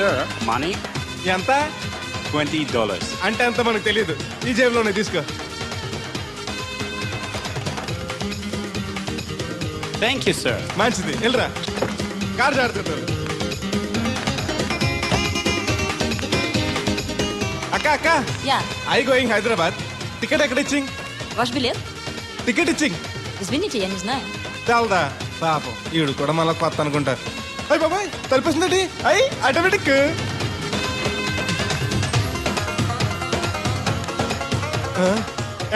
Sir, money? ఎంత $20. అంటే ఎంత మనకు తెలియదు. ఈ జేబులోనే తీసుకో. Thank you, sir. మంచిది, వెళ్ళరా. కార్ జాడుతుంటారు. అక్క అక్క, Yeah. I going Hyderabad. Ticket ఎక్కడ ఇచ్చింగ్? Ваш билет? టికెట్ ఇచ్చింగ్. Извините, я не знаю. చాలదా పాపం, ఈడు కూడా మళ్ళీ కొత్త అనుకుంటారు. అయ్యి బాబాయ్, తలిపేస్తుందండి. అయ్యి ఆటోమేటిక్.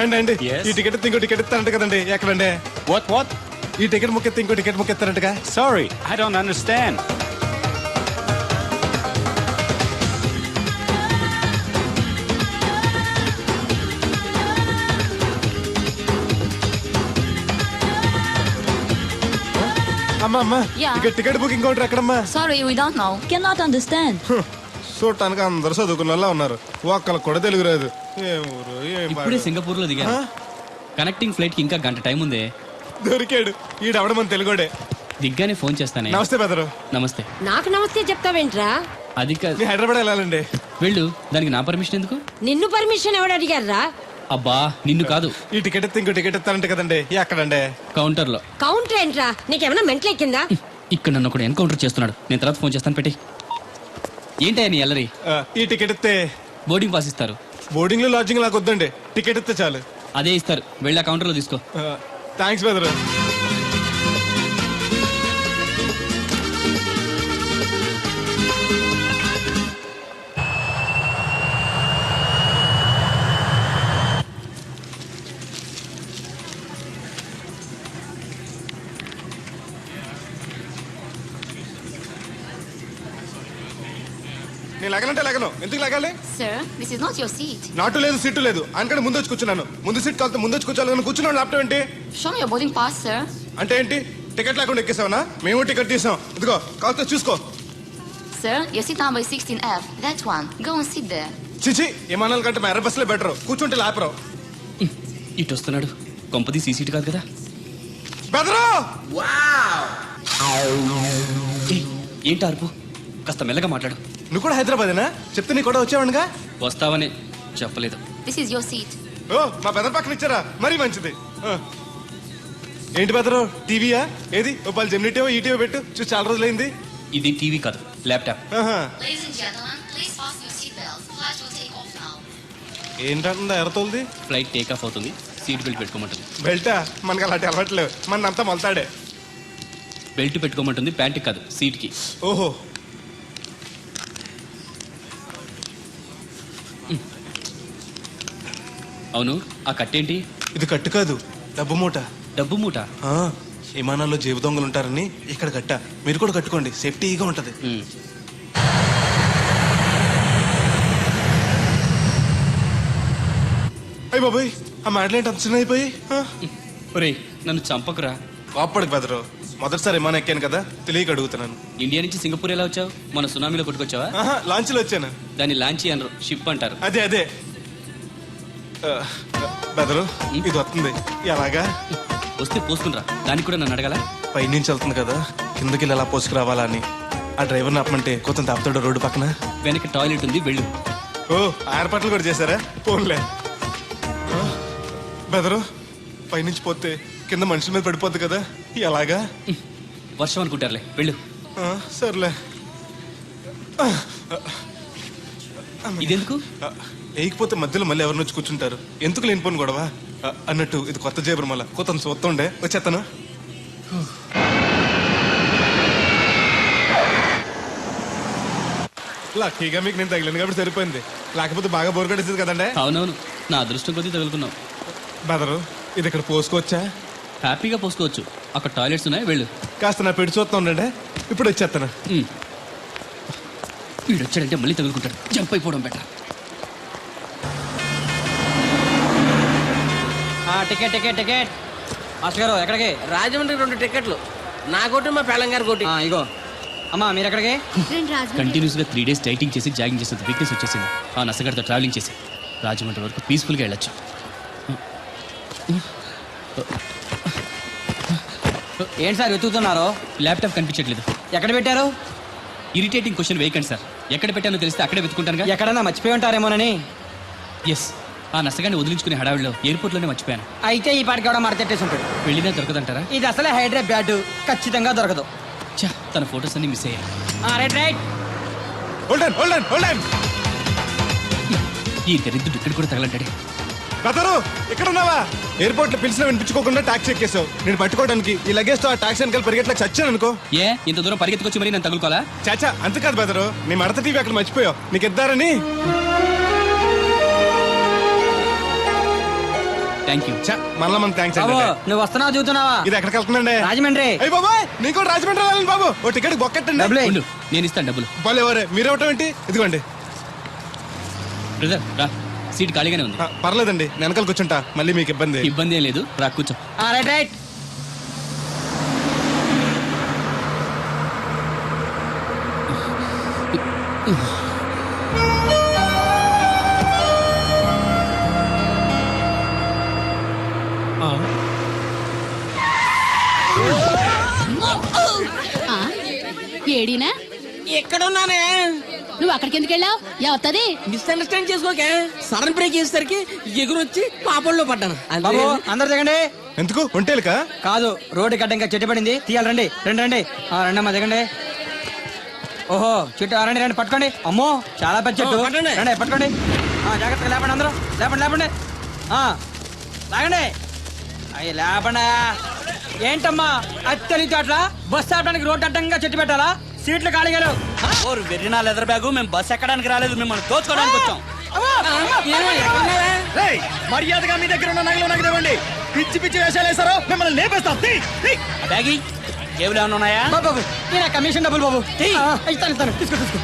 అండి Yes. ఈ టికెట్ ఇంకో టికెట్ ఇస్తారంట కదండి, ఎక్కడండి? What? ఈ టికెట్ ముక్కెత్తి ఇంకో టికెట్ ముక్కెత్తారంటగా. Sorry, I don't understand. అమ్మా Yeah. ఇక టికెట్ బుకింగ్ కౌంటర్ ఎక్కడమ్మా? Sorry, we don't know. Cannot understand. చూడటానికి అందరు చదువుకున్న వాళ్ళ ఉన్నారు, ఒక్కళ్ళకి కూడా తెలుగు రాదు. ఏ ఊరు ఏం ఇప్పుడే పాడు. సింగపూర్ లో దిగాను. ఆ? కనెక్టింగ్ ఫ్లైట్ కి ఇంకా గంట టైం ఉందే. దొరికాడు ఈడవడం మన తెలుగుడే. దిగ్గానే ఫోన్ చేస్తానే. నమస్తే బెదరు. నమస్తే. నాకు నమస్తే చెప్తావేంట్రా? అది కాదు, నీ హైదరాబాద్ వెళ్ళాలండి. వెళ్ళు. దానికి నా పర్మిషన్ ఎందుకు? నిన్ను పర్మిషన్ ఎవడు అడిగారా? అబ్బా నిన్ను కాదు, ఈ టికెట్ ఇస్తే ఇంకో టికెట్ ఇస్తారంట కదండి, ఎక్కడండి? కౌంటర్ లో. కౌంటర్ ఏంట్రా? నీకేమైనా మెంట్లెక్కిందా? ఇక్కడ నన్ను ఒకడు ఎన్కౌంటర్ చేస్తున్నాడు. నేను తర్వాత ఫోన్ చేస్తాను, పెట్టి. ఏంటయ్యా నీ అల్లరి? ఈ టికెట్ ఇస్తే బోర్డింగ్ పాస్ ఇస్తారు. బోర్డింగ్ లో లాడ్జింగ్ నాకు వద్దండి, టికెట్ ఇస్తే చాలు. అదే ఇస్తారు, వెళ్ళి ఆ కౌంటర్ లో తీసుకో. థ్యాంక్స్ బెదరు. నేను లగనంటే లగను, ఎందుకు లగాలి? Sir, this is not your seat. నాటు లేదు, సీటు లేదు, అందుకని ముందు వచ్చి కూర్చున్నాను. ముందు సీట్ కాలితే ముందు వచ్చి కూర్చోాలని కూర్చున్నాను. ల్యాప్టాప్ ఏంటి Show me your boarding pass, sir. అంటే ఏంటి? టికెట్ లేకుండా ఎక్కేసావనా? మేము టికెట్ తీసాం, ఇదిగో కాస్త చూసుకో. Sir, your seat number is 16F. That one. Go and sit there. చిచి, విమానాల కంటే మా ఎర్ర బస్సులే బెటర్, కూర్చుంటే లాపరావు. ఇటు వస్తున్నాడు. కొంపది సీసీటీ కాదు కదా. బెదరు ఏయ్, ఏంటి అరుపు? కాస్త మెల్లగా మాట్లాడు. నువ్వు కూడా హైదరాబాదేనా? చెప్తే నీ కూడా వచ్చావనుగా. వస్తావని చెప్పలేదు. This is your seat. ఓ, మా బెదర్ పక్కన ఇచ్చారా? మరీ మంచిది. ఏంటి బెదరు, టీవీయా? ఏది ఓ పలు జెమినిటీవో ఈటీవో పెట్టు, చూసి చాలా రోజులైంది. ఇది టీవీ కాదు, ల్యాప్టాప్. ఆహా. Ladies and gentlemen, please fasten your seatbelts. Flight will take off now. ఏంటంటుందా ఎర్రతోల్ది? ఫ్లైట్ టేక్ ఆఫ్ అవుతుంది, సీట్ బెల్ట్ పెట్టుకోమంటుంది. బెల్టా? మనకి అలాంటి అలవాట్లేవు, మన అంతా మొలతాడే. బెల్ట్ పెట్టుకోమంటుంది, ప్యాంట్కి కాదు, సీట్కి. ఓహో. అవును, ఆ కట్టేంటి? ఇది కట్టు కాదు, డబ్బు మూట. డబ్బు మూట. ఆ, విమానాల్లో జేబు దొంగలు ఉంటారని ఇక్కడ కట్ట. మీరు కూడా కట్టుకోండి, సేఫ్టీగా ఉంటది. అయ్యి బాబాయ్, ఆ మాటలేంటి అంత చిన్న అయిపోయి? ఒరేయ్, నన్ను చంపకురా. కోప్పడికి బెదరు, మొదటిసారి విమానం ఎక్కాను కదా, తెలియక అడుగుతున్నాను. ఇండియా నుంచి సింగపూర్ ఎలా వచ్చావు? మన సునామీలో కొట్టుకొచ్చావా? ఆహా, లాంచ్లో వచ్చాను. దాన్ని లాంచీ అనరు, షిప్ అంటారు. అదే అదే. బెదరు, ఇది వస్తుంది ఎలాగా? వస్తే పోసుకునిరా. దానికి కూడా నన్ను అడగాల? పైనుంచి వెళ్తుంది కదా, కిందకి ఎలా పోసుకురావాలా అని. ఆ డ్రైవర్ని ఆపమంటే కొంత తాపుతాడు రోడ్డు పక్కన. వెనక టాయిలెట్ ఉంది, వెళ్ళు. ఓ, ఏర్పాట్లు కూడా చేశారా? ఫోన్లే. బెదరు, పైనుంచి పోతే కింద మనుషుల మీద పడిపోద్ది కదా, ఎలాగా? వర్షం అనుకుంటారులే, వెళ్ళు. సర్లే. ఇదెందుకు? వేయకపోతే మధ్యలో మళ్ళీ ఎవరిని వచ్చి కూర్చుంటారు, ఎందుకు లేనిపోను గొడవ అన్నట్టు. ఇది కొత్త జేబురు, మళ్ళా కొత్త చూస్తుండే వచ్చేస్తాను. లక్కీగా మీకు నేను తగిలింది కాబట్టి సరిపోయింది, లేకపోతే బాగా బోర్ కట్టేసింది కదండి. అవునవును, నా అదృష్టం కొద్దీ తగులుకున్నావు. బెదరు, ఇది ఇక్కడ పోసుకోవచ్చా? హ్యాపీగా పోసుకోవచ్చు, అక్కడ టాయిలెట్స్ ఉన్నాయి, వెళ్ళు. కాస్త నా పెట్టి చూస్తా ఉండండి, ఇప్పుడు వచ్చేస్తాను. వీడు వచ్చాడంటే మళ్ళీ తగులుకుంటాడు, జంప్ అయిపోవడం better. Ticket ticket ticket master గారు ఎక్కడికి? రాజమండ్రికి 2 టికెట్లు, నా కోటి మా పెళ్ళం గారి కోటి. ఇగో అమ్మా, మీరు ఎక్కడికి? కంటిన్యూస్గా 3 days డైటింగ్ చేసి జాగింగ్ చేసేంత వీక్నెస్ వచ్చేసింది. ఆ నసగడతో ట్రావెలింగ్ చేసి రాజమండ్రి వరకు పీస్ఫుల్గా వెళ్ళొచ్చు. ఏంటి సార్ వెతుకుతున్నారు? ల్యాప్టాప్ కనిపించట్లేదు. ఎక్కడ పెట్టారు? ఇరిటేటింగ్ క్వశ్చన్ వేయకండి సార్, ఎక్కడ పెట్టానో తెలిస్తే అక్కడే వెతుకుంటానుగా. ఎక్కడన్నా మర్చిపోయి ఉంటారేమోనని. ఎస్, ఆ నసగాన్ని వదిలించుకునే హడావిడిలో ఎయిర్పోర్ట్లోనే మర్చిపోయాను. అయితే ఈ పాటికి కూడా మడతెట్టేసి ఉంటాడు. వెళ్ళినా దొరకదంటారా? ఇది అసలే హైదరాబాద్, ఖచ్చితంగా దొరకదు. ఛా, తన ఫొటోస్ అన్ని మిస్ అయ్యాయి. Right right. హోల్డన్ ఈ దరిద్రుడు ఇక్కడ కూడా తగలంటాడే. బ్రదరు ఇక్కడ ఉన్నావా? ఎయిర్పోర్ట్ లో పిలిచిన వినిపించుకోకుండా టాక్సీ ఎక్కేసావు. నేను పట్టుకోవడానికి ఈ లగేజ్ తో ఆ టాక్సీ వెనకాల పరిగెట్లా చచ్చాను అనుకో. ఏ ఇంత దూరం పరిగెత్తుకొచ్చి మరి నేను తగులుకోవాలా? చాచా అంత కాదు బ్రదరు, నీ మడత టీవీ అక్కడ మర్చిపోయావు. నీకు ఇద్దారని. Thank you. మళ్ళా మన థ్యాంక్స్ బాబు అండి. నువ్వు వస్తున్నావా చూస్తున్నావా? ఇది ఎక్కడికి వెళ్తుందండి? రాజమండ్రి. అయ్యి బాబాయ్, నీకు కూడా రాజమండ్రి వెళ్ళాలి బాబు. ఓ టికెట్ బొక్కెట్టండి. డబ్బులే. ఉండు, నేను ఇస్తాను డబ్బులు. బాలే ఎవరే మీరు ఇవ్వటం ఏంటి? ఇదిగోండి. బ్రదర్ రా, సీట్ ఖాళీగానే ఉంది. పర్లేదండి, నేను వెనకాల కూర్చుంటా, మళ్ళీ మీకు ఇబ్బంది. ఇబ్బంది ఏం లేదు, రా కూర్చో. Right right. ఏడీనా? ఎక్కడున్నానే? నువ్వు అక్కడికి ఎందుకు వెళ్ళావు? ఎవత్తది? మిస్అండర్స్టాండ్ చేసుకోకే. సడన్ బ్రేక్ చేసేసరికి ఎగురొచ్చి పాపంలో పడ్డాను. బాబు అందరు దిగండి. ఎందుకు ఒంటేలుకా? కాదు, రోడ్డు గడ్డ ఇంకా చెట్టు పడింది, తీయాలి. రండి రండి రండి. రండమ్మా దిగండి. ఓహో చెట్టు, రండి రండి పట్టుకోండి. అమ్మో చాలా పెద్ద చెట్టు. రండి పట్టుకోండి. జాగ్రత్తగా లేపండి అందరూ. లేపండి లేపండి. లాగండి. అయ్యి లేపండి. ఏంటమ్మా అత్తలి చోట్ల బస్సు ఆపడానికి రోడ్డు అడ్డంగా చెట్టు పెట్టాలా? సీట్లు ఖాళీగా లేవు. వెర్రినా లెదర్ బ్యాగు. మేము బస్ ఎక్కడానికి రాలేదు, మిమ్మల్ని దోచుకోవడానికి వచ్చాం. మర్యాదగా మీ దగ్గర ఉన్న నగలు నాకు ఇవ్వండి. పిచ్చి పిచ్చి వేషాలు వేసారో మిమ్మల్ని లేపేస్తాం. బ్యాగి జేబులు ఏమైనా ఉన్నాయా? బాబు నేను కమిషన్ డబ్బులు బాబు. ఇస్తాను ఇస్తాను, తీసుకో తీసుకో.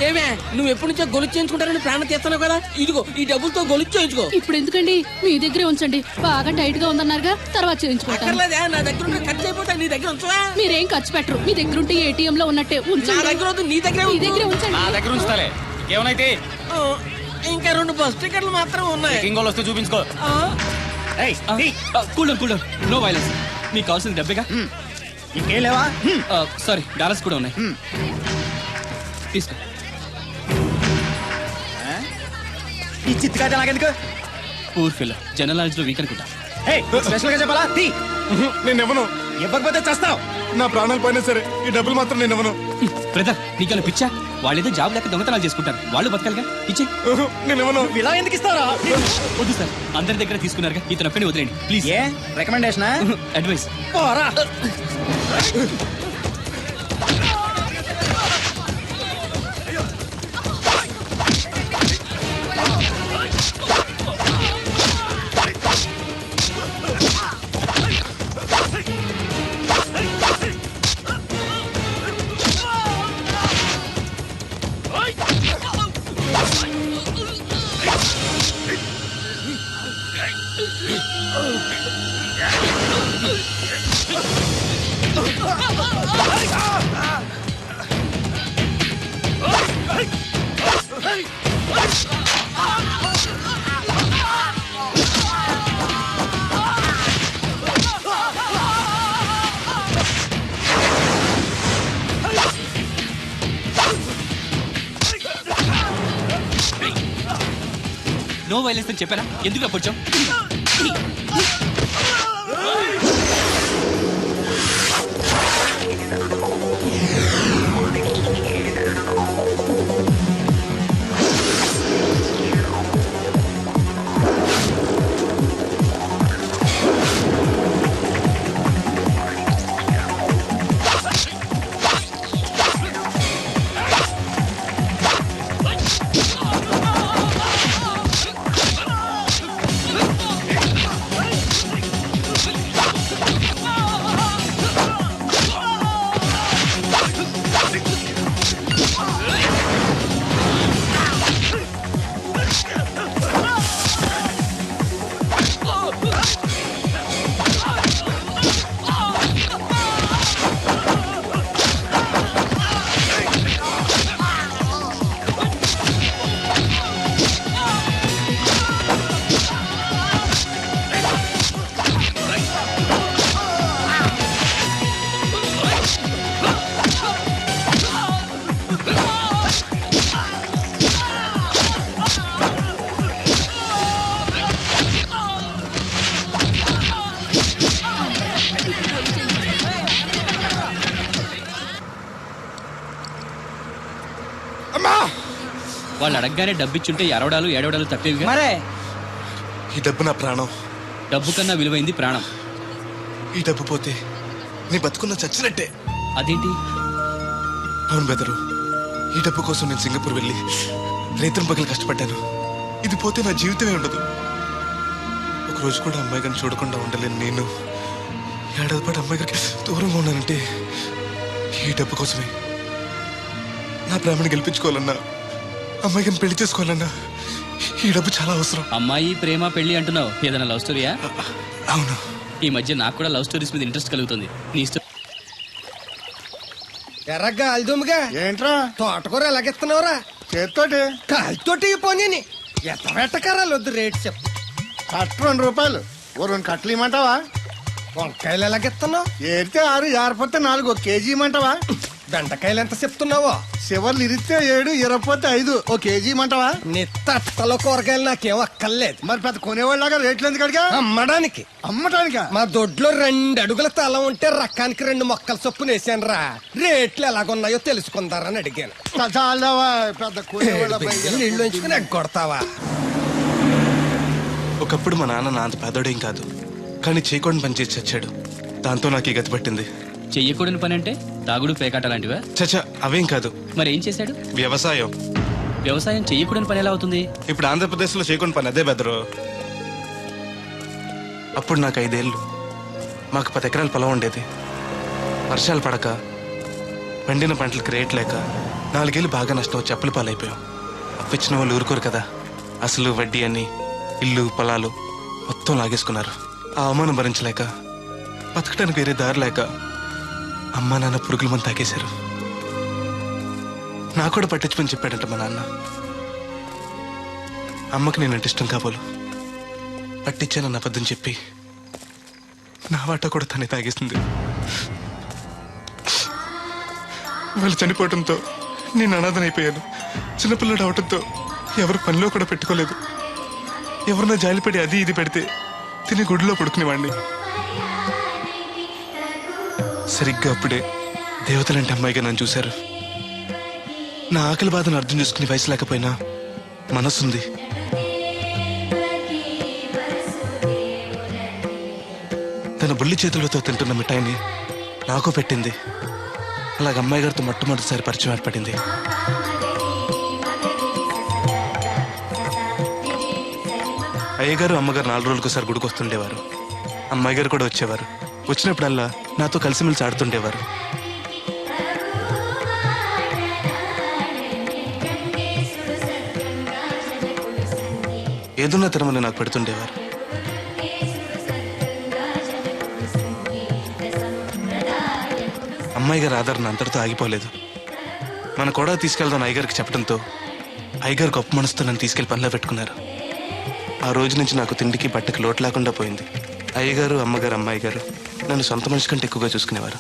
ఏమే నువ్వు ఎప్పటి నుంచో గొలుసు చేయించుకుంటారని ప్రాణం తీస్తున్నావు కదా, ఇదిగో ఈ డబ్బులతో గొలుసు చేయించుకో. ఇప్పుడు ఎందుకండి? మీ దగ్గరే ఉంచండి, బాగా టైట్ గా ఉందన్నారుగా, తర్వాత చేయించుకుంటాను. అక్కర్లేదా, నా దగ్గర ఉంటే ఖర్చు అయిపోతా. నీ దగ్గర ఉంచవా? మీరేం ఖర్చు పెట్టరు, మీ దగ్గర ఉంటే ఏటీఎం లో ఉన్నట్టే నా ఉంచండి. దగ్గర వద్దు, నీ దగ్గరే మీ ఉంచు. దగ్గరే ఉంచండి. నా దగ్గర ఉంచుతాలే. ఏమైతే ఇంకా 2 బస్ టికెట్లు మాత్రం ఉన్నాయి. ఇంకోళ్ళు వస్తే చూపించుకో. Cool cool no violence. మీకు కావాల్సిన డబ్బేగా. ఇంకేం లేవా? సారీ, డాలర్స్ కూడా ఉన్నాయి. తీసుకో. ఈ చిత్తుకాయ నాకెందుకు? పూర్ ఫిల్, జనరల్ నాలెడ్జ్ లో వీక్ అనుకుంటా. స్పెషల్ గా చెప్పాలా? నేను ఇవ్వను. ఇవ్వకపోతే చేస్తావు. నా ప్రాణాలు పోయినా సరే ఈ డబ్బులు మాత్రం నేను ఇవ్వను. బ్రదర్ నీకలా పిచ్చా? వాళ్ళేదో జాబ్ లేక దొంగతనాలు చేసుకుంటారు, వాళ్ళు బతకాలిగా. ఇచ్చే. నేను ఇవ్వను. ఇలా ఎందుకు ఇస్తారా? వద్దు సార్, అందరి దగ్గర తీసుకున్నారుగా, ఇతను ఒక్కని వదిలేండి ప్లీజ్. ఏ రికమెండేషనా? అడ్వైస్. పోరా. నో వైలెన్స్ అని చెప్పారా? ఎందుకు అప్పొచ్చావు? వాళ్ళు అడగగానే డబ్బిచ్చుంటే ఎరవడాలు ఏడవడాలు తప్పేవిగా. మరే ఈ డబ్బు నా ప్రాణం. డబ్బు కన్నా విలువైంది ప్రాణం. ఈ డబ్బు పోతే నీ బతుకున్న చచ్చినట్టే. అదేంటి? అవును బెదరు, ఈ డబ్బు కోసం నేను సింగపూర్ వెళ్ళి రైతుల పగలు కష్టపడ్డాను. ఇది పోతే నా జీవితమే ఉండదు. ఒకరోజు కూడా అమ్మాయి గారిని చూడకుండా ఉండలేను నేను. ఏడాది పాటు అమ్మాయి గారికి దూరంగా ఉన్నానంటే ఈ డబ్బు కోసమే. నా ప్రేమను గెలిపించుకోవాలన్నా, అమ్మాయి గారిని పెళ్లి చేసుకోవాలన్నా ఈ డబ్బు చాలా అవసరం. అమ్మాయి ప్రేమ పెళ్లి అంటున్నావు, ఏదైనా లవ్ స్టోరీయా? అవును. ఈ మధ్య నాకు కూడా లవ్ స్టోరీస్ మీద ఇంట్రెస్ట్ కలుగుతుంది. నీ ఇష్టం. ఎర్రగా అల్దుమ్గా ఏంట్రా తోటకూర ఎలాగెత్తున్నావురా? చేత్తోటి కాలితోటి పోనీ ఎత్తబెట్టకరాలు వద్దు రేటు చెప్పు. కట్ట 2 రూపాయలు. ఓ 2 కట్టలు ఇమ్మంటావా? వంకాయలు ఎలాగెత్తున్నావు? ఏరితే 6, ఏరపోతే 4, 1 కేజీ ఇమ్మంటావా? బెండకాయలు ఎంత చెప్తున్నావో? చివర్లు ఇరిస్తే 7, ఇరపోతే 5, 1 కేజీ ఇమ్మంటావా? నీ తట్టలో కూరగాయలు నాకేం అక్కర్లేదు. మరి పెద్ద కొనేవాళ్ళగా రేట్లు ఎందుకు అడిగా? అమ్మడానికి. అమ్మటానికా? మా దొడ్లో 2 అడుగుల తల ఉంటే రకానికి 2 మొక్కల చొప్పున వేసాను రా. రేట్లు ఎలాగున్నాయో తెలుసుకుందారని అడిగాను. చాలావా పెద్ద కొనేవాళ్ళ నీళ్ళు ఉంచుకుని ఎగ్గొడతావా? ఒకప్పుడు మా నాన్న నా అంత పేదోడేం కాదు, కానీ చేయకూడని పని చేసి చచ్చాడు. దాంతో నాకు ఈ గతి పట్టింది. చెయ్యకూడని పని అంటే తాగుడు పేకాట లాంటివా? చచ్చా, అవేం కాదు. మరి ఏం చేశాడు? వ్యవసాయం. వ్యవసాయం చెయ్యకూడని పని ఎలా అవుతుంది? ఇప్పుడు ఆంధ్రప్రదేశ్లో చేయకుండా పని అదే బెదరు. అప్పుడు నాకు 5 ఏళ్ళు. మాకు 10 ఎకరాల పొలం ఉండేది. వర్షాలు పడక, పండిన పంటలకు రేట్ లేక 4 ఏళ్ళు బాగా నష్టం వచ్చి అప్పుల పాలైపోయాం. అప్పిచ్చిన వాళ్ళు ఊరుకోరు కదా. అసలు వడ్డీ అని ఇల్లు పొలాలు మొత్తం లాగేసుకున్నారు. ఆ అవమానం భరించలేక, బతకడానికి వేరే దారి లేక అమ్మా నాన్న పురుగుల మంది తాగేశారు. నాకు కూడా పట్టించుకొని చెప్పాడంట మా నాన్న. అమ్మకి నేనంటే ఇష్టం కాబోలు పట్టించానన్న అబద్ధం చెప్పి నా వాటా కూడా తనే తాగేసింది. వాళ్ళు చనిపోవడంతో నేను అనాథనైపోయాను. చిన్నపిల్లడు అవడంతో ఎవరు పనిలో కూడా పెట్టుకోలేదు. ఎవరన్నా జాలిపడి అది ఇది పెడితే తిని గుడిలో పడుకునేవాడిని. సరిగ్గా అప్పుడే దేవతలంటే అమ్మాయిగా నన్ను చూశారు. నా ఆకలి బాధను అర్థం చేసుకునే వయసు లేకపోయినా మనసుంది. తన బుల్లి చేతులతో తింటున్న మిఠాయిని నాకు పెట్టింది. అలాగ అమ్మాయి గారితో మొట్టమొదటిసారి పరిచయం ఏర్పడింది. అయ్యగారు అమ్మగారు 4 రోజులకోసారి గుడికి వస్తుండేవారు. అమ్మాయి గారు కూడా వచ్చేవారు. వచ్చినప్పుడల్లా నాతో కలిసిమెలిసి ఆడుతుండేవారు. ఏదున్న తిరుమల నాకు పెడుతుండేవారు. అమ్మాయి గారి ఆదరణ అంతటితో ఆగిపోలేదు. మన కూడా తీసుకెళ్దాం అయ్యగారికి చెప్పడంతో అయ్యగారు గొప్ప మనసుతో నన్ను తీసుకెళ్లి పనిలో పెట్టుకున్నారు. ఆ రోజు నుంచి నాకు తిండికి బట్టకి లోటు లేకుండా పోయింది. అయ్యగారు అమ్మగారు అమ్మాయి గారు నన్ను సొంత మనిషి కంటే ఎక్కువగా చూసుకునేవారు.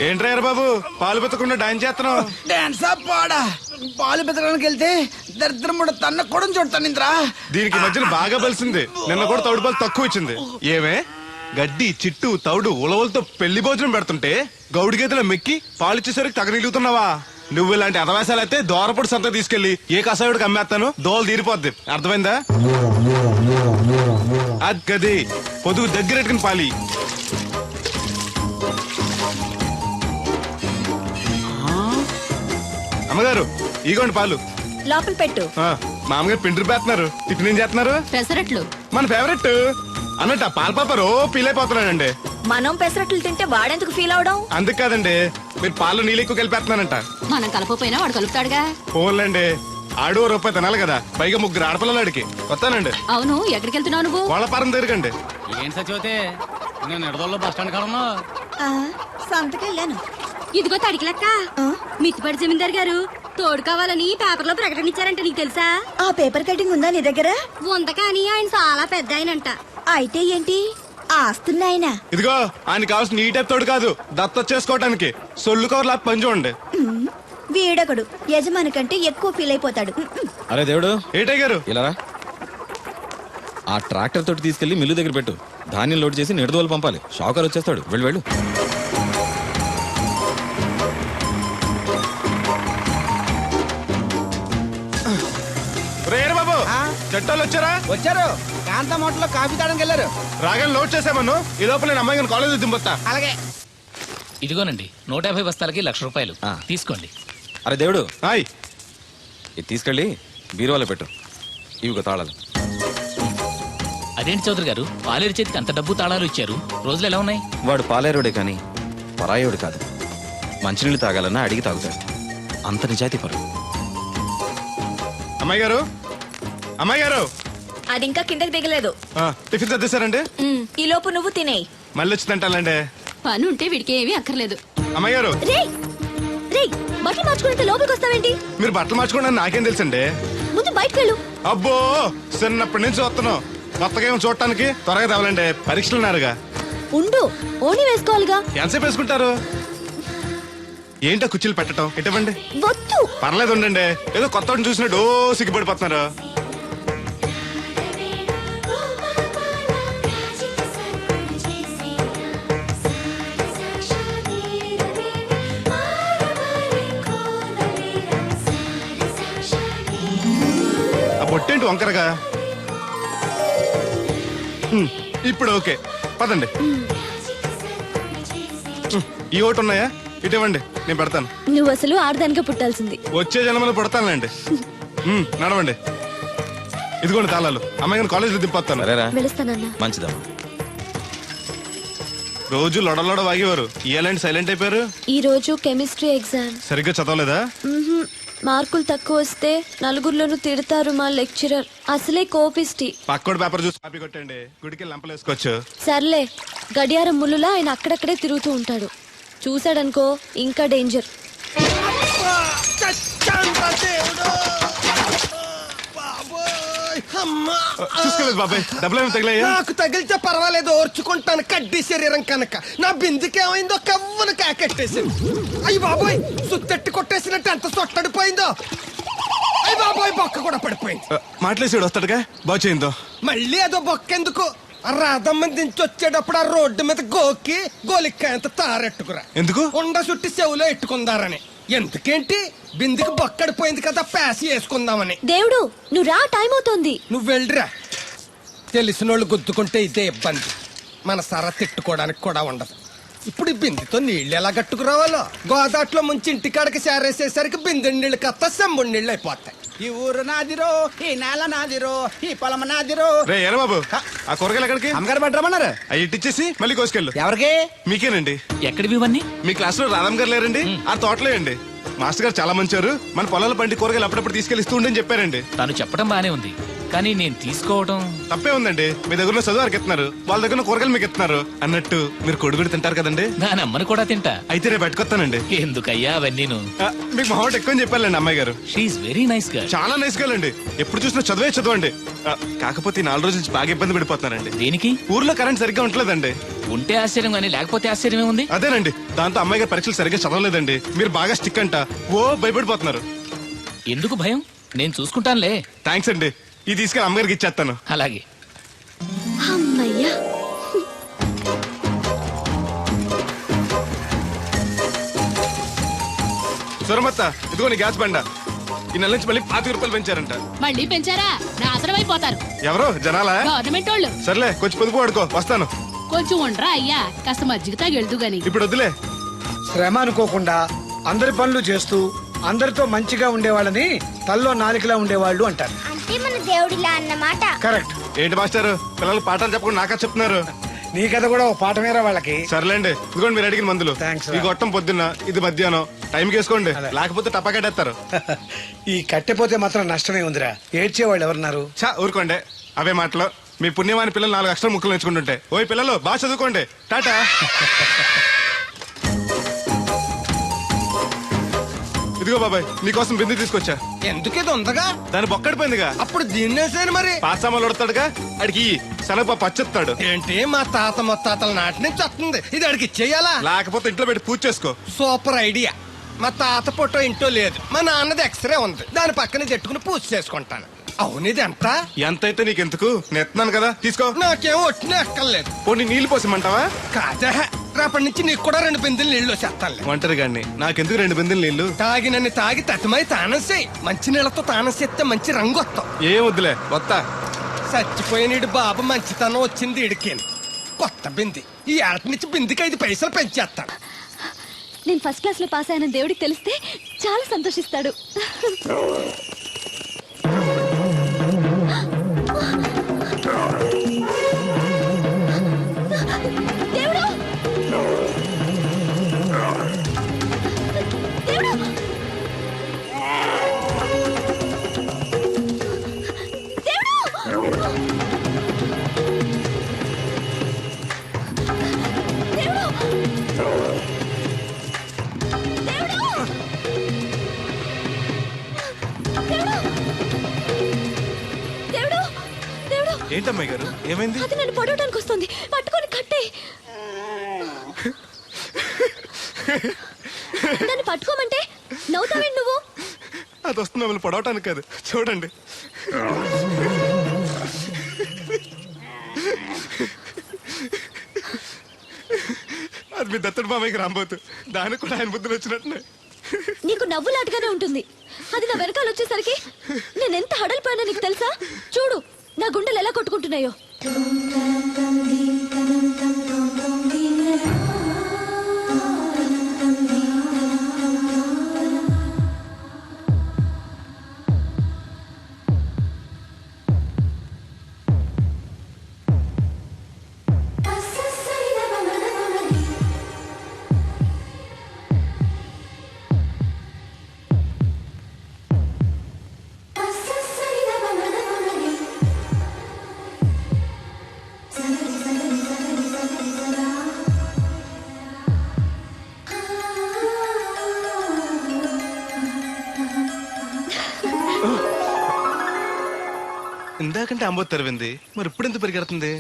ఏంట్రా బాబు పాలు పెత్తకుండా డాన్స్ చేస్తున్నావు? డాన్స్ పాడా పాలు పెతడానికి వెళ్తే దరిద్రం కూడా తన్న కూడా చూడతాను ఇంద్రా. దీనికి మధ్యన బాగా బలిసింది. నిన్న కూడా తౌడు పాలు తక్కువ ఇచ్చింది. ఏమే గడ్డి చిట్టు తౌడు ఉలవలతో పెళ్లి భోజనం పెడుతుంటే గౌడి గేదెల మెక్కి పాలిచ్చేసరికి తగనిలుగుతున్నావా? నువ్వు ఇలాంటి అధవేశాలు అయితే దోరపొడి సంత తీసుకెళ్లి ఏ కసాయుడికి అమ్మేస్తాను, దోలు తీరిపోద్ది. అర్థమైందా? అది గది పొదుగు దగ్గరెట్టుకుని పాలి. అమ్మగారు ఇగోండి పాలు. లోపల పెట్టు. మామగారు పిండి పేస్తున్నారు. టిఫిన్ ఏం చేస్తున్నారు? పెసరట్లు. మన ఫేవరెట్ అన్నట్టు పాల పాపరు ఫీల్ అయిపోతున్నానండి. మనం పెసరట్లు తింటే వాడెందుకు ఫీల్ అవడం? అందుకు కాదండి, మీరు పాలు నీళ్ళు ఎక్కువ కలిపేస్తున్నానంట. మనం కలపపోయినా వాడు కలుపుతాడుగా. ఫోన్లండి, ఆడు రూపాయి తినాలి కదా, పైగా 3 ఆడపిల్లలు ఆడికి. వస్తానండి. అవును, ఎక్కడికి వెళ్తున్నావు నువ్వు? కోళ్ళపారం తిరగండి. ఏం సచివతే నేను నిడదల్లో బస్ స్టాండ్ కాడమ్మా. సంతకెళ్ళాను. ఇదిగో తడికిలక్క, మిత్తిపడి జమీందార్ గారు తోడు కావాలని పేపర్లో ప్రకటన ఇచ్చారంట. నీకు తెలుసా? ఆ పేపర్ కటింగ్ ఉందా నీ దగ్గర? ఉంద కానీ ఆయన చాలా పెద్ద ఆయనంట. అయితే ఏంటి ఆస్తున్నాయన? ఇదిగో ఆయన కావాల్సిన ఈ టైప్ తోడు కాదు, దత్త చేసుకోవటానికి సొల్లు కవర్లా పని చూడండి. వీడొకడు యజమాని కంటే ఎక్కువ ఫీల్ అయిపోతాడు. అరే దేవుడు, ఏటై గారు ఇలా రా. ఆ ట్రాక్టర్ తోటి తీసుకెళ్లి మిల్లు దగ్గర పెట్టు. ధాన్యం లోడ్ చేసి నిడదోలు పంపాలి. షాకర్ వచ్చేస్తాడు. వెళ్ళు వెళ్ళు. చెట్టాలు వచ్చారా? వచ్చారు. కాంతం హోటల్లో కాఫీ తాడానికి వెళ్ళారు. రాగానే లోడ్ చేసామను. ఈ లోపల నేను అమ్మాయి కాలేజ్ దింపొస్తా. అలాగే. ఇదిగోనండి 150 బస్తాలకి ₹1,00,000 ఆ. తీసుకోండి. అరే దేవుడు, హాయ్. ఇది తీసుకెళ్ళి బీరువాలో పెట్టు. ఇవిగో తాళాలు. అదేంటి చౌదరి గారు, పాలేరు చేతికి అంత డబ్బు తాళాలు ఇచ్చారు. రోజులు ఎలా ఉన్నాయి? వాడు పాలేరుడే కానీ పరాయోడు కాదు. మంచినీళ్ళు తాగాలన్నా అడిగి తాగుతాడు. అంత నిజాయితీ పరు. అమ్మాయి గారు, అమ్మాయి గారు, అది ఇంకా కిందకి దిగలేదు. టిఫిన్ తెచ్చేసారండి? ఈ లోపు నువ్వు తినేయి. మళ్ళీ వచ్చి తింటానండి. పని ఉంటే వీడికి ఏమీ అక్కర్లేదు. అమ్మాయి గారు, రేయ్ రేయ్, బట్టలు మార్చుకుంటే లోపలికి వస్తావేంటి? మీరు బట్టలు మార్చుకోండి నాకేం తెలుసండి. ముందు బయటకు వెళ్ళు. అబ్బో, చిన్నప్పటి నుంచి వస్తున్నాం. కొత్తగా ఏమో చూడటానికి త్వరగా తేవాలండి. పరీక్షలు ఉన్నారుగా. ఉండు, ఓణి వేసుకోవాలిగా. ఎంతసేపు వేసుకుంటారు? ఏంటో కుర్చీలు పెట్టడం? ఇటువంటి వద్దు. పర్లేదు ఉండండి. ఏదో కొత్త వాడిని చూసినట్టు సిగ్గుపడిపోతున్నారు. ఆ బొట్టేంటి వంకరగా? ఇప్పుడు ఓకే, పదండి. ఈ ఓటు ఉన్నాయా? ఇటువంటి నేను పెడతాను. నువ్వు అసలు ఆడదానికే పుట్టాల్సింది. వచ్చే జన్మలో పడతానులేండి. నడవండి. ఇదిగోండి తాళాలు. అమ్మాయి కాలేజీలో దింపొస్తాను. సరేరా, వెళుస్తానన్నా. మంచిదమ్మా. రోజు లొడలోడ వాగేవారు. ఇయ్యాలంటే సైలెంట్ అయిపోయారు. ఈ రోజు కెమిస్ట్రీ ఎగ్జామ్. సరిగ్గా చదవలేదా? మార్కులు తక్కువ వస్తే నలుగురిలోనూ తిడతారు మా లెక్చరర్. అసలే కోపిస్టి. పక్కోడు పేపర్ చూసి కాపీ కొట్టండి. గుడికి లంపలేసుకోవచ్చు. సర్లే, గడియారం ముళ్ళులా ఆయన అక్కడక్కడే తిరుగుతూ ఉంటాడు. చూశాడనుకో ఇంకా డేంజర్. చూసుకోలేదు బాబాయ్. డబ్బులు ఏమి తగిలాయా? నాకు తగిలితే పర్వాలేదు, ఓర్చుకుంటాను. కడ్డీ శరీరం కనుక నా బిందుకేమైందో కవ్వను కాకెట్టేసింది. అయ్యి బాబోయ్, సుత్తెట్టి కొట్టేసినట్టు ఎంత సొట్టడిపోయిందో. అయ్యి బాబోయ్, బొక్క కూడా పడిపోయింది. మాట్లాడేసాడు వస్తాడుగా. బాగు చేయిందో. మళ్ళీ అదో బొక్కెందుకు? రాధమ్మ దించి వచ్చేటప్పుడు ఆ రోడ్డు మీద గోకి గోలిక్కాయంత తారెట్టుకురా. ఎందుకు? ఉండ చుట్టి చెవులో ఎట్టుకుందారని. ఎందుకేంటి? బిందుకి బొక్కడిపోయింది కదా, ప్యాసి వేసుకుందామని. దేవుడు, నువ్వు రా, టైం అవుతోంది. నువ్వు వెళ్ళిరా. తెలిసినోళ్ళు గుద్దుకుంటే ఇదే ఇబ్బంది. మన సర తిట్టుకోవడానికి కూడా ఉండదు. ఇప్పుడు ఈ బిందెతో నీళ్ళు ఎలా గట్టుకురావాలో. గోదాట్లో ముంచి ఇంటికాడకి సేరేసేసరికి బిందె నీళ్ళు కత్త సెంబుడి నీళ్ళు అయిపోతాయి. ఈ ఊరు నాదిరో, ఈ నేల నాదిరో, ఈ పొలం నాదిరో. రే ఎరా బాబు, ఆ కూరగాయలు ఎక్కడికి? అమ్మగారు పట్టరమన్నారు. అవి ఇట్టిచ్చేసి మళ్ళీ కోసుకెళ్ళు. ఎవరికి? మీకేనండి. ఎక్కడివి ఇవన్నీ? మీ క్లాస్ లో రాధమ్ గారు లేరండి? ఆ తోటలే అండి. మాస్టర్ గారు చాలా మంచివారు. మన పొలాల పండి కూరగాయలు అప్పుడప్పుడు తీసుకెళ్లి ఇస్తూ ఉండని చెప్పారండి. తను చెప్పడం బానే ఉంది, కానీ నేను తీసుకోవడం. తప్పే ఉందండి. మీ దగ్గర చదువు వారికి ఇస్తున్నారు, వాళ్ళ దగ్గర కూరగాయలు మీకు ఇస్తున్నారు. అన్నట్టు మీరు కొడుగుడు తింటారు కదండి. దాని అమ్మని కూడా తింటా. అయితే రేపు పెట్టుకొస్తానండి. ఎందుకయ్యా అవన్నీ? మీకు మా ఎక్కువ అని చెప్పాలండి అమ్మాయి గారు. షీఈ్ వెరీ నైస్ గా. చాలా నైస్ గర్ల్ అండి. ఎప్పుడు చూసినా చదువే చదవండి. కాకపోతే ఈ 4 రోజుల నుంచి బాగా ఇబ్బంది పడిపోతున్నారండి. దేనికి? ఊర్లో కరెంట్ సరిగ్గా ఉంటలేదండి. ఉంటే ఆశ్చర్యం కానీ లేకపోతే ఆశ్చర్యమే ఉంది. అదేనండి, దాంతో అమ్మాయి గారు పరీక్షలు సరిగ్గా చదవలేదండి. మీరు బాగా స్టిక్ అంట. ఓ భయపడిపోతున్నారు. ఎందుకు భయం? నేను చూసుకుంటానులే. థ్యాంక్స్ అండి. ఇది తీసుకెళ్ళి అమ్మగారికి ఇచ్చేస్తాను. అలాగే. అమ్మయ్యా. సురమత్త, ఇదిగో నీ గ్యాస్ బండ. ఈ నెల నుంచి మళ్ళీ ₹25 పెంచారంట. మళ్ళీ పెంచారా? నాశనం అయిపోతారు. ఎవరో జనాలా? గవర్నమెంట్ వాళ్ళు. సర్లే, కొంచెం పొదుపు వాడుకో. వస్తాను. కొంచెం ఉండరా అయ్యా, కాస్త మజ్జిగ తాగెళ్దు గాని. ఇప్పుడు వద్దులే. శ్రమ అనుకోకుండా అందరి పనులు చేస్తూ అందరితో మంచిగా ఉండేవాళ్ళని తల్లో నాలికలా ఉండేవాళ్ళు అంటారు. అంటే మన దేవుడిలా అన్నమాట. కరెక్ట్. ఏంటి మాస్టర్, పిల్లలు పాఠాలు చెప్పకుండా నాకా చెప్తున్నారు? నీ కథ కూడా ఓ పాఠమేరా వాళ్ళకి. సర్లేండి, ఇదిగోండి మీరు అడిగిన మందులు. థాంక్స్. ఈ గొట్టం పొద్దున్న, ఇది మధ్యాహ్నం. టైంకి వేసుకోండి, లేకపోతే టపాకెట్టేస్తారు. ఈ కట్టెపోతే మాత్రం నష్టమే ఉందిరా. ఏడ్చేవాళ్ళు ఎవరున్నారు? చా ఊరుకోండి, అవే మాటలు. మీ పుణ్యమాని పిల్లలు 4 అక్షరం ముక్కలు నేర్చుకుంటుంటే. ఓయ్ పిల్లలు, బాగా చదువుకోండి. టాటా. ఇదిగో బాబాయ్, నీకోసం బిందు తీసుకొచ్చా. ఎందుకేదో ఉందగా? దాని బొక్కడిపోయిందిగా. అప్పుడు దీన్నేసాను మరి. పాసామాలు ఉడతాడుగా, అడిగి శనగపప్పు పచ్చెత్తాడు. ఏంటి, మా తాత ముత్తాతల నాటి నుంచి వస్తుంది. ఇది అడిగి ఇచ్చేయాలా? లేకపోతే ఇంట్లో పెట్టి పూజ చేసుకో. Super idea. మా తాత ఫోటో ఇంట్లో లేదు, మా నాన్నది ఎక్స్రే ఉంది. దాని పక్కన చెట్టుకుని పూజ చేసుకుంటాను. అవును, ఇది ఎంత? ఎంతైతే నీకెందుకు, నేను ఎత్తున్నాను కదా, తీసుకో. నాకేం వచ్చినా ఎక్కర్లేదు. పోనీ నీళ్లు పోసమంటావా? కాదా, రేపటి నుంచి నీకు కూడా 2 బిందెలు నీళ్ళు వచ్చేస్తానులే. ఒంటరి గాడిని నాకెందుకు 2 బిందెలు నీళ్ళు? తాగినన్ని తాగి తట్టుమై తానం చేయి. మంచి నీళ్ళతో తానం చేస్తే మంచి రంగు వస్తాం. ఏం వద్దులే వస్తా. చచ్చిపోయినీడు బాబు మంచితనం వచ్చింది ఇడికేను. కొత్త బింది ఈ ఏట నుంచి బిందికి 5 పైసలు పెంచేస్తాను. నేను ఫస్ట్ క్లాస్ లో పాస్ అయిన దేవుడికి తెలిస్తే చాలా సంతోషిస్తాడు. దేవుడు! దేవుడు! దేవుడు! దేవుడు! ఏంటమ్మాయి గారు ఏమైంది? అది నన్ను పొడవడానికి వస్తుంది. పట్టుకొని కట్టే. నన్ను పట్టుకోమంటే నవ్వుతావేంటి నువ్వు? అది వస్తుంది మిమ్మల్ని పొడవటానికి కాదు, చూడండి. అది మీ దత్తడు మామయ్యకి రాబోతు. దానికి కూడా ఆయన బుద్ధులు వచ్చినట్టునే. నీకు నవ్వులాటగానే ఉంటుంది. అది నా వెనకాల వచ్చేసరికి నేను ఎంత హడలిపోయానో నీకు తెలుసా? చూడు నా గుండెలు ఎలా కొట్టుకుంటున్నాయో. ఇందాకంటే అంబోతు తెరవింది, మరి ఇప్పుడు ఎంత పెరిగెడుతుంది?